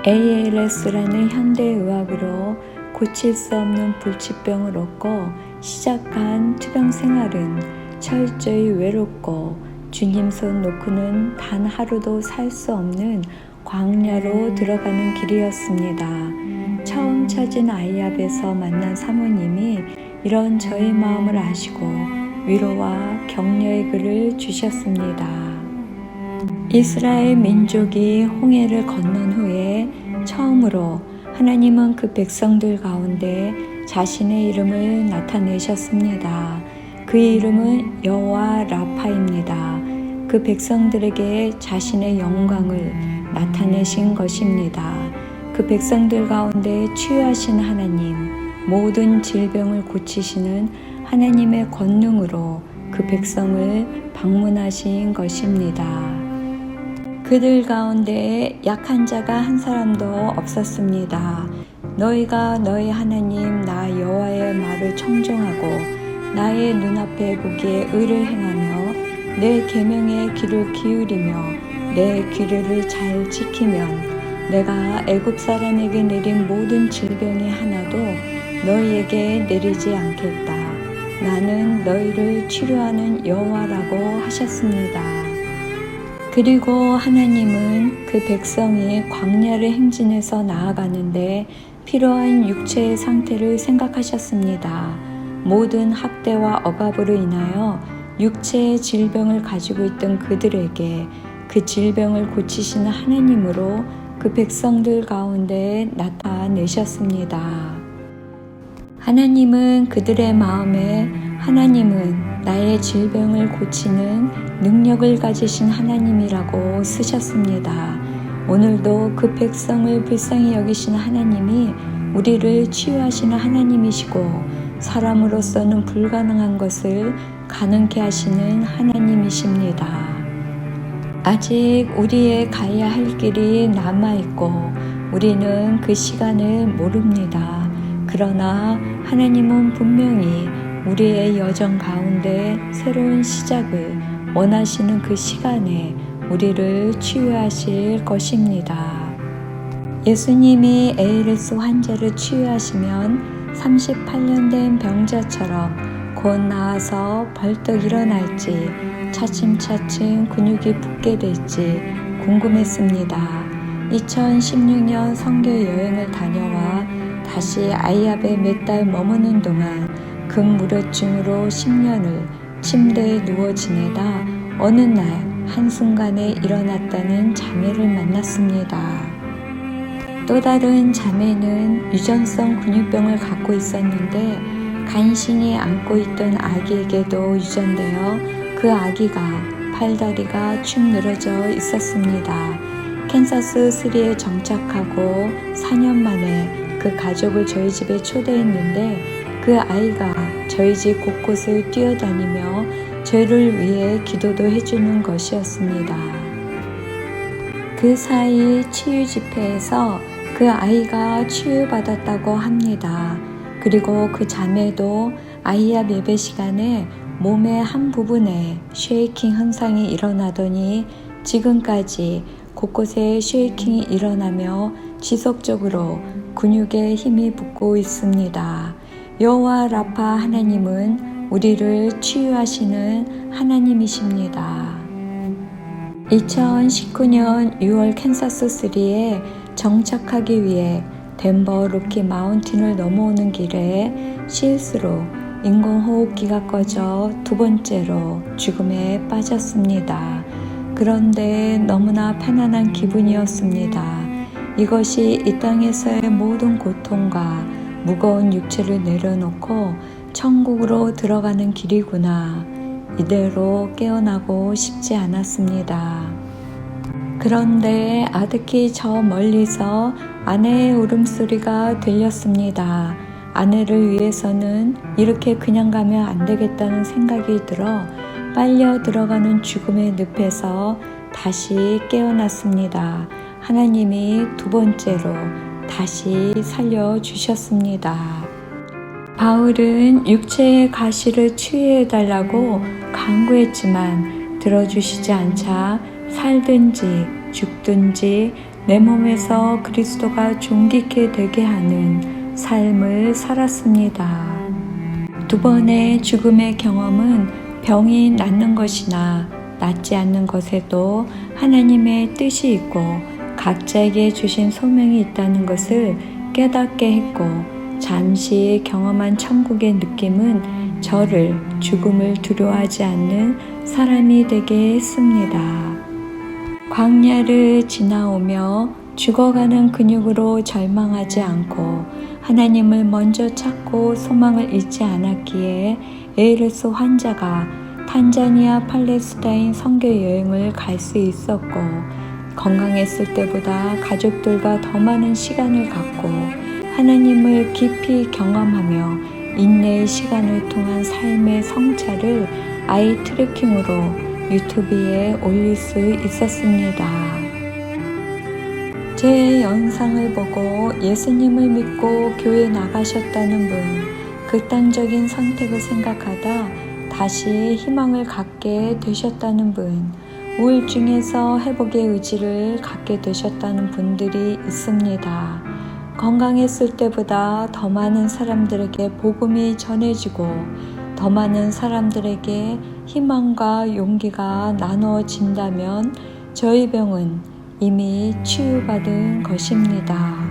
ALS라는 현대의학으로 고칠 수 없는 불치병을 얻고 시작한 투병 생활은 철저히 외롭고 주님 손 놓고는 단 하루도 살 수 없는 광야로 들어가는 길이었습니다. 처음 찾은 아이압에서 만난 사모님이 이런 저의 마음을 아시고 위로와 격려의 글을 주셨습니다. 이스라엘 민족이 홍해를 건넌 후에 처음으로 하나님은 그 백성들 가운데 자신의 이름을 나타내셨습니다. 그 이름은 여호와 라파입니다. 그 백성들에게 자신의 영광을 나타내신 것입니다. 그 백성들 가운데 치유하신 하나님, 모든 질병을 고치시는 하나님의 권능으로 그 백성을 방문하신 것입니다. 그들 가운데 약한 자가 한 사람도 없었습니다. 너희가 너희 하나님 나 여호와의 말을 청종하고 나의 눈앞에 보기에 의를 행하며 내 계명에 귀를 기울이며 내 규례를 잘 지키면 내가 애굽 사람에게 내린 모든 질병이 하나도 너희에게 내리지 않겠다. 나는 너희를 치료하는 여호와라고 하셨습니다. 그리고 하나님은 그 백성이 광야를 행진해서 나아가는데 필요한 육체의 상태를 생각하셨습니다. 모든 학대와 억압으로 인하여 육체의 질병을 가지고 있던 그들에게 그 질병을 고치시는 하나님으로 그 백성들 가운데 나타내셨습니다. 하나님은 그들의 마음에 하나님은 나의 질병을 고치는 능력을 가지신 하나님이라고 쓰셨습니다. 오늘도 그 백성을 불쌍히 여기시는 하나님이 우리를 치유하시는 하나님이시고 사람으로서는 불가능한 것을 가능케 하시는 하나님이십니다. 아직 우리의 가야 할 길이 남아있고 우리는 그 시간을 모릅니다. 그러나 하나님은 분명히 우리의 여정 가운데 새로운 시작을 원하시는 그 시간에 우리를 치유하실 것입니다. 예수님이 ALS 환자를 치유하시면 38년 된 병자처럼 곧 나아서 벌떡 일어날지 차츰차츰 근육이 붙게 될지 궁금했습니다. 2016년 선교 여행을 다녀와 다시 아이압에 몇 달 머무는 동안 극무료증으로 10년을 침대에 누워 지내다 어느 날 한순간에 일어났다는 자매를 만났습니다. 또 다른 자매는 유전성 근육병을 갖고 있었는데 간신히 안고 있던 아기에게도 유전되어 그 아기가 팔다리가 축 늘어져 있었습니다. 캔서스 3에 정착하고 4년 만에 그 가족을 저희 집에 초대했는데 그 아이가 저희 집 곳곳을 뛰어다니며 저희를 위해 기도도 해주는 것이었습니다. 그 사이 치유 집회에서 그 아이가 치유받았다고 합니다. 그리고 그 자매도 아이압 예배 시간에 몸의 한 부분에 쉐이킹 현상이 일어나더니 지금까지 곳곳에 쉐이킹이 일어나며 지속적으로 근육에 힘이 붙고 있습니다. 여호와 라파 하나님은 우리를 치유하시는 하나님이십니다. 2019년 6월 캔서스 3에 정착하기 위해 덴버 로키 마운틴을 넘어오는 길에 실수로 인공호흡기가 꺼져 두 번째로 죽음에 빠졌습니다. 그런데 너무나 편안한 기분이었습니다. 이것이 이 땅에서의 모든 고통과 무거운 육체를 내려놓고 천국으로 들어가는 길이구나. 이대로 깨어나고 싶지 않았습니다. 그런데 아득히 저 멀리서 아내의 울음소리가 들렸습니다. 아내를 위해서는 이렇게 그냥 가면 안 되겠다는 생각이 들어 빨려 들어가는 죽음의 늪에서 다시 깨어났습니다. 하나님이 두 번째로 다시 살려주셨습니다. 바울은 육체의 가시를 치유해달라고 간구했지만 들어주시지 않자 살든지 죽든지 내 몸에서 그리스도가 존귀케 되게 하는 삶을 살았습니다. 두 번의 죽음의 경험은 병이 낫는 것이나 낫지 않는 것에도 하나님의 뜻이 있고 각자에게 주신 소명이 있다는 것을 깨닫게 했고, 잠시 경험한 천국의 느낌은 저를 죽음을 두려워하지 않는 사람이 되게 했습니다. 광야를 지나오며 죽어가는 근육으로 절망하지 않고 하나님을 먼저 찾고 소망을 잊지 않았기에 에이르스 환자가 탄자니아 팔레스타인 선교 여행을 갈 수 있었고, 건강했을 때보다 가족들과 더 많은 시간을 갖고 하나님을 깊이 경험하며 인내의 시간을 통한 삶의 성찰을 아이 트래킹으로 유튜브에 올릴 수 있었습니다. 제 영상을 보고 예수님을 믿고 교회 나가셨다는 분, 극단적인 선택을 생각하다 다시 희망을 갖게 되셨다는 분, 우울증에서 회복의 의지를 갖게 되셨다는 분들이 있습니다. 건강했을 때보다 더 많은 사람들에게 복음이 전해지고 더 많은 사람들에게 희망과 용기가 나누어진다면 저희 병은 이미 치유받은 것입니다.